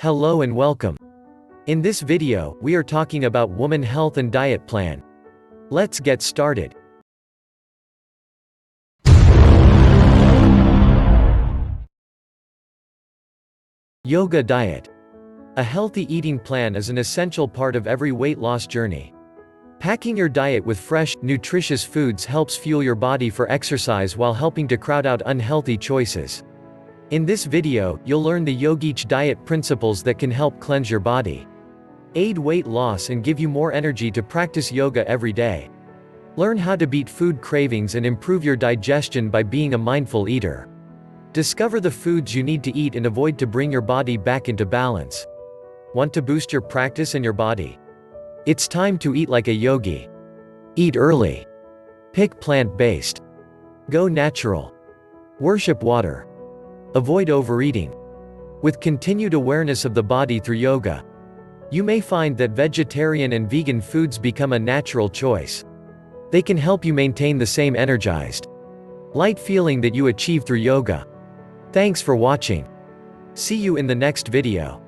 Hello and welcome. In this video, we are talking about woman health and diet plan. Let's get started. Yoga diet. A healthy eating plan is an essential part of every weight loss journey. Packing your diet with fresh, nutritious foods helps fuel your body for exercise while helping to crowd out unhealthy choices. In this video, you'll learn the yogic diet principles that can help cleanse your body, aid weight loss and give you more energy to practice yoga every day. Learn how to beat food cravings and improve your digestion by being a mindful eater. Discover the foods you need to eat and avoid to bring your body back into balance. Want to boost your practice and your body? It's time to eat like a yogi. Eat early. Pick plant-based. Go natural. Worship water. Avoid overeating. With continued awareness of the body through yoga, you may find that vegetarian and vegan foods become a natural choice. They can help you maintain the same energized, light feeling that you achieve through yoga. Thanks for watching. See you in the next video.